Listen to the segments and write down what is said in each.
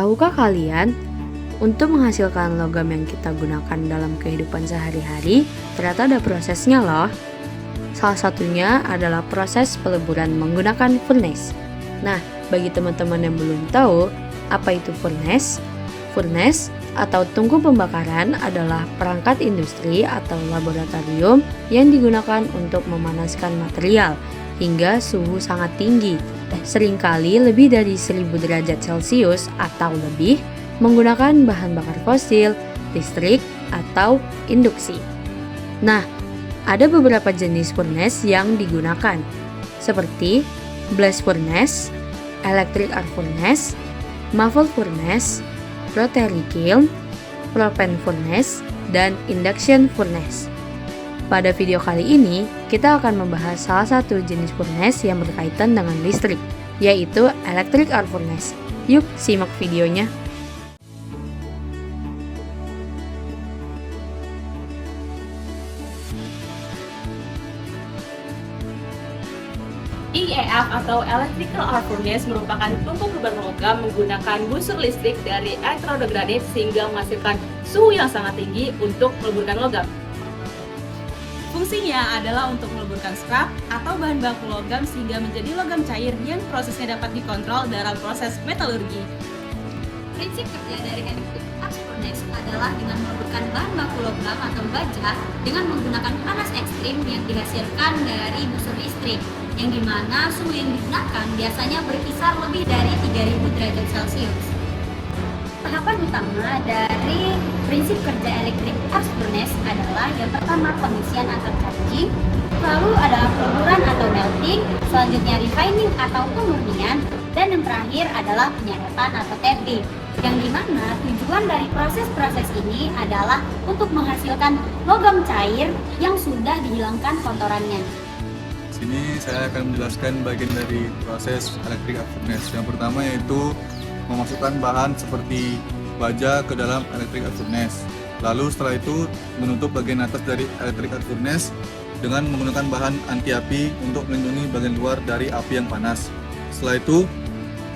Tahukah kalian, untuk menghasilkan logam yang kita gunakan dalam kehidupan sehari-hari, ternyata ada prosesnya loh. Salah satunya adalah proses peleburan menggunakan furnace. Nah, bagi teman-teman yang belum tahu, apa itu furnace? Furnace atau tungku pembakaran adalah perangkat industri atau laboratorium yang digunakan untuk memanaskan material hingga suhu sangat tinggi, seringkali lebih dari 1000 derajat Celcius atau lebih, menggunakan bahan bakar fosil, listrik, atau induksi. Nah, ada beberapa jenis furnace yang digunakan, seperti blast furnace, electric arc furnace, muffled furnace, rotary kiln, propane furnace, dan induction furnace. Pada video kali ini, kita akan membahas salah satu jenis furnace yang berkaitan dengan listrik, yaitu electric arc furnace. Yuk, simak videonya. EAF atau Electrical Arc Furnace merupakan tungku berlogam menggunakan busur listrik dari elektroda granit sehingga menghasilkan suhu yang sangat tinggi untuk meleburkan logam. Fungsinya adalah untuk meleburkan scrap atau bahan baku logam sehingga menjadi logam cair yang prosesnya dapat dikontrol dalam proses metalurgi. Prinsip kerja dari electric arc furnace adalah dengan meleburkan bahan baku logam atau baja dengan menggunakan panas ekstrim yang dihasilkan dari busur listrik, yang dimana suhu yang digunakan biasanya berkisar lebih dari 3000 derajat Celcius. Tahapan utama dari prinsip kerja electric arc furnace adalah yang pertama pengisian atau charging, lalu ada peleburan atau melting, selanjutnya refining atau pemurnian, dan yang terakhir adalah penyadapan atau tapping, yang dimana tujuan dari proses-proses ini adalah untuk menghasilkan logam cair yang sudah dihilangkan kotorannya. Sini saya akan menjelaskan bagian dari proses electric arc furnace. Yang pertama yaitu memasukkan bahan seperti baja ke dalam electric arc furnace. Lalu setelah itu menutup bagian atas dari electric arc furnace dengan menggunakan bahan anti api untuk melindungi bagian luar dari api yang panas. Setelah itu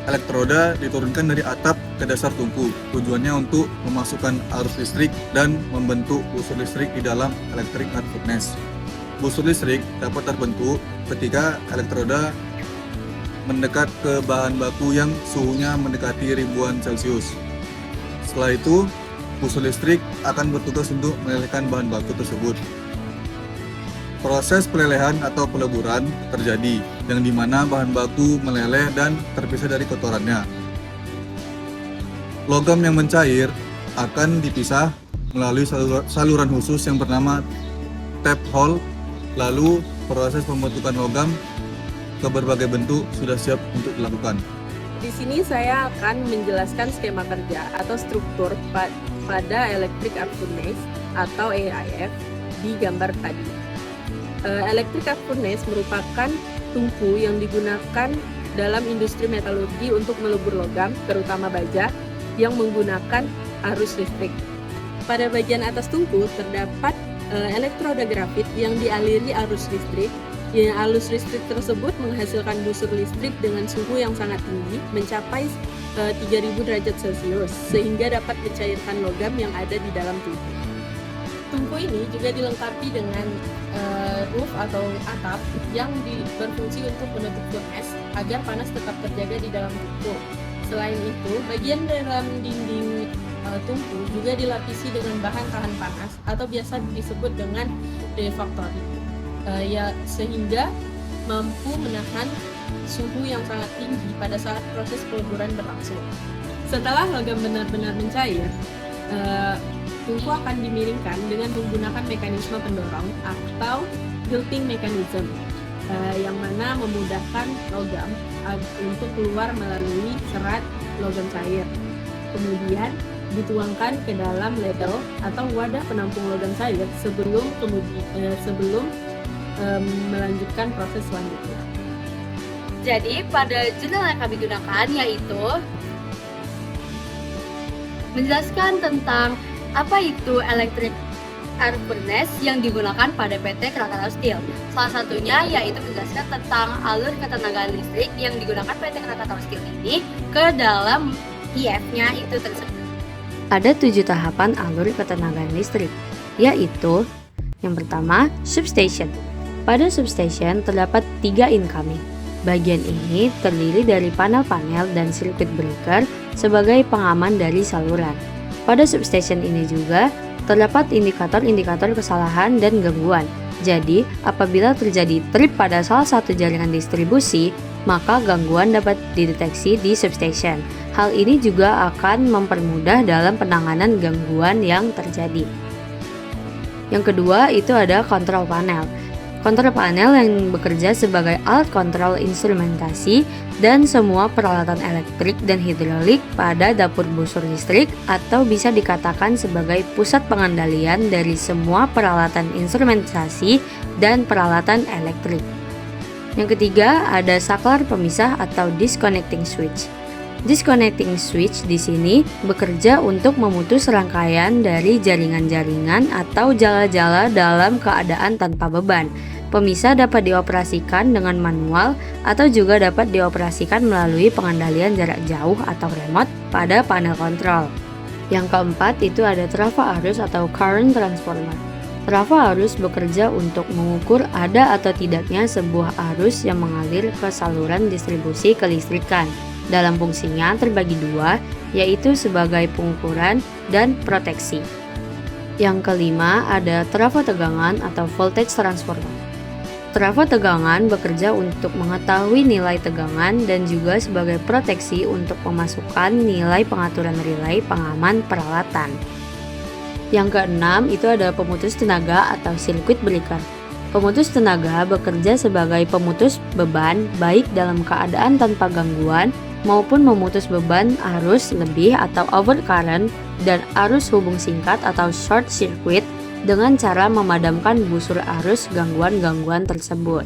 elektroda diturunkan dari atap ke dasar tungku. Tujuannya untuk memasukkan arus listrik dan membentuk busur listrik di dalam electric arc furnace. Busur listrik dapat terbentuk ketika elektroda mendekat ke bahan baku yang suhunya mendekati ribuan Celcius. Setelah itu, busur listrik akan bertugas untuk melelehkan bahan baku tersebut. Proses pelelehan atau peleburan terjadi, yang dimana bahan baku meleleh dan terpisah dari kotorannya. Logam yang mencair akan dipisah melalui saluran khusus yang bernama tap hole. Lalu proses pembentukan logam ke berbagai bentuk sudah siap untuk dilakukan. Di sini saya akan menjelaskan skema kerja atau struktur pada electric arc furnace atau EAF di gambar tadi. Electric arc furnace merupakan tungku yang digunakan dalam industri metalurgi untuk melebur logam, terutama baja, yang menggunakan arus listrik. Pada bagian atas tungku terdapat elektroda grafit yang dialiri arus listrik. Arus listrik tersebut menghasilkan busur listrik dengan suhu yang sangat tinggi, mencapai 3000 derajat Celcius, sehingga dapat mencairkan logam yang ada di dalam tungku. Tungku ini juga dilengkapi dengan roof atau atap yang berfungsi untuk menutup furnace agar panas tetap terjaga di dalam tungku. Selain itu, bagian dalam dinding tungku juga dilapisi dengan bahan tahan panas atau biasa disebut dengan refractory, sehingga mampu menahan suhu yang sangat tinggi pada saat proses peleburan berlangsung. Setelah logam benar-benar mencair, tungku akan dimiringkan dengan menggunakan mekanisme pendorong atau tilting mechanism, yang mana memudahkan logam untuk keluar melalui serat logam cair. Kemudian dituangkan ke dalam ladle atau wadah penampung logam cair sebelum melanjutkan proses selanjutnya. Jadi pada jurnal yang kami gunakan yaitu menjelaskan tentang apa itu electric arc furnace yang digunakan pada PT Krakatau Steel. Salah satunya yaitu menjelaskan tentang alur ketenagaan listrik yang digunakan PT Krakatau Steel ini ke dalam IF-nya itu tersebut. Ada 7 tahapan alur ketenagaan listrik, yaitu yang pertama, substation. Pada substation terdapat 3 incoming. Bagian ini terdiri dari panel-panel dan sirkuit breaker sebagai pengaman dari saluran. Pada substation ini juga terdapat indikator-indikator kesalahan dan gangguan. Jadi, apabila terjadi trip pada salah satu jaringan distribusi, maka gangguan dapat dideteksi di substation. Hal ini juga akan mempermudah dalam penanganan gangguan yang terjadi. Yang kedua, itu ada control panel. Control panel yang bekerja sebagai alat kontrol instrumentasi dan semua peralatan elektrik dan hidrolik pada dapur busur listrik, atau bisa dikatakan sebagai pusat pengendalian dari semua peralatan instrumentasi dan peralatan elektrik. Yang ketiga, ada saklar pemisah atau disconnecting switch. Disconnecting switch di sini bekerja untuk memutus rangkaian dari jaringan-jaringan atau jala-jala dalam keadaan tanpa beban. Pemisah dapat dioperasikan dengan manual atau juga dapat dioperasikan melalui pengendalian jarak jauh atau remote pada panel kontrol. Yang keempat, itu ada trafo arus atau current transformer. Trafo arus bekerja untuk mengukur ada atau tidaknya sebuah arus yang mengalir ke saluran distribusi kelistrikan. Dalam fungsinya terbagi 2, yaitu sebagai pengukuran dan proteksi. Yang kelima, ada trafo tegangan atau voltage transformer. Trafo tegangan bekerja untuk mengetahui nilai tegangan dan juga sebagai proteksi untuk memasukkan nilai pengaturan relay pengaman peralatan. Yang keenam, itu ada pemutus tenaga atau circuit breaker. Pemutus tenaga bekerja sebagai pemutus beban baik dalam keadaan tanpa gangguan maupun memutus beban arus lebih atau overcurrent dan arus hubung singkat atau short circuit dengan cara memadamkan busur arus gangguan-gangguan tersebut.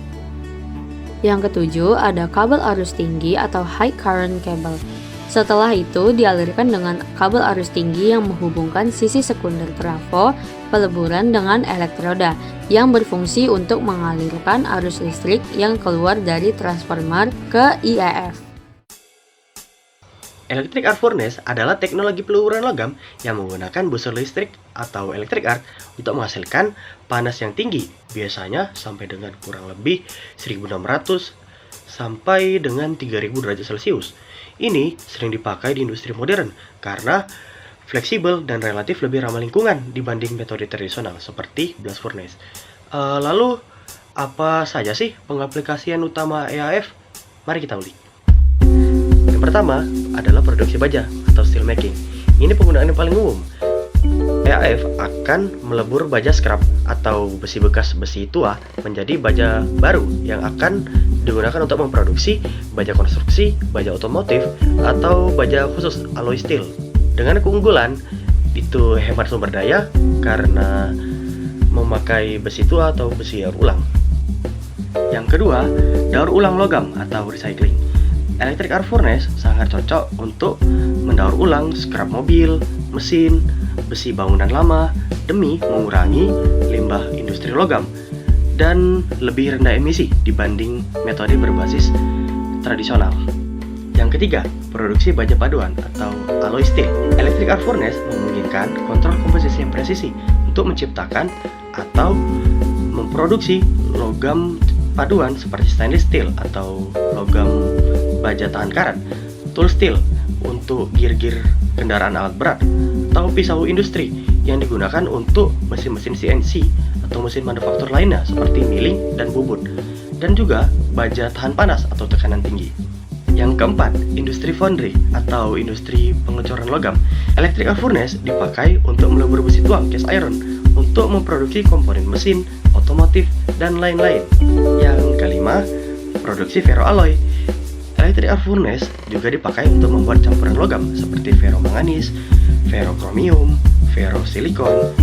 Yang ketujuh, ada kabel arus tinggi atau high current cable. Setelah itu dialirkan dengan kabel arus tinggi yang menghubungkan sisi sekunder trafo peleburan dengan elektroda yang berfungsi untuk mengalirkan arus listrik yang keluar dari transformer ke IEF. Electric arc furnace adalah teknologi pelururan logam yang menggunakan busur listrik atau electric arc untuk menghasilkan panas yang tinggi, biasanya sampai dengan kurang lebih 1600 sampai dengan 3000 derajat Celcius. Ini sering dipakai di industri modern karena fleksibel dan relatif lebih ramah lingkungan dibanding metode tradisional seperti blast furnace. Lalu, apa saja sih pengaplikasian utama EAF? Mari kita ulik. Yang pertama adalah produksi baja atau steel making. Ini penggunaan yang paling umum. EAF akan melebur baja scrap atau besi bekas besi tua menjadi baja baru yang akan digunakan untuk memproduksi baja konstruksi, baja otomotif, atau baja khusus alloy steel. Dengan keunggulan, itu hemat sumber daya karena memakai besi tua atau besi daur ulang. Yang kedua, daur ulang logam atau recycling. Electric arc furnace sangat cocok untuk mendaur ulang scrap mobil, mesin, besi bangunan lama demi mengurangi limbah industri logam dan lebih rendah emisi dibanding metode berbasis tradisional. Yang ketiga, produksi baja paduan atau alloy steel. Electric arc furnace memungkinkan kontrol komposisi yang presisi untuk menciptakan atau memproduksi logam paduan seperti stainless steel atau logam baja tahan karat, tool steel untuk gear-gear kendaraan alat berat, atau pisau industri yang digunakan untuk mesin-mesin CNC atau mesin manufaktur lainnya seperti milling dan bubut, dan juga baja tahan panas atau tekanan tinggi. Yang keempat, industri foundry atau industri pengecoran logam. Electric arc furnace dipakai untuk melebur besi tuang cast iron untuk memproduksi komponen mesin, otomotif, dan lain-lain. Yang kelima, produksi ferroalloy. Electric arc furnace juga dipakai untuk membuat campuran logam seperti ferromanganis, ferrokromium, ferrosilikon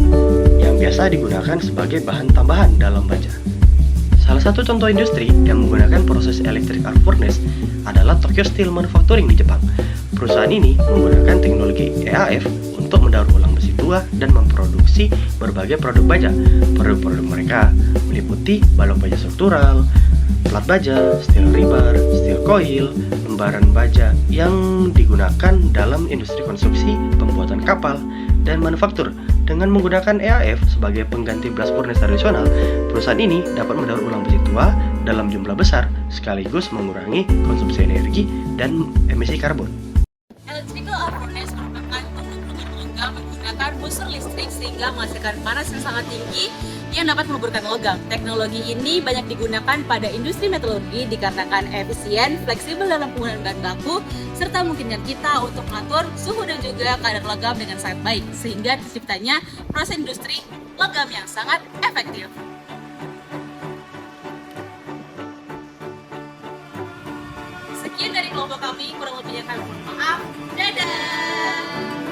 yang biasa digunakan sebagai bahan tambahan dalam baja. Salah satu contoh industri yang menggunakan proses electric arc furnace adalah Tokyo Steel Manufacturing di Jepang. Perusahaan ini menggunakan teknologi EAF untuk mendaur ulang besi tua dan memproduksi berbagai produk baja. Produk-produk mereka meliputi balok baja struktural, plat baja, steel rebar, steel coil, lembaran baja yang digunakan dalam industri konstruksi, pembuatan kapal, dan manufaktur. Dengan menggunakan EAF sebagai pengganti blast furnace tradisional, perusahaan ini dapat mendaur ulang besi tua dalam jumlah besar sekaligus mengurangi konsumsi energi dan emisi karbon. Electrical arc furnace merupakan teknologi logam menggunakan booster listrik sehingga menghasilkan panas yang sangat tinggi yang dapat meluburkan logam. Teknologi ini banyak digunakan pada industri metalurgi dikarenakan efisien, fleksibel dalam penggunaan bahan baku, serta memungkinkan kita untuk mengatur suhu dan juga kadar logam dengan sangat baik, sehingga terciptanya proses industri logam yang sangat efektif. Sekian dari kelompok kami, kurang lebihnya kami mohon maaf. Dadah!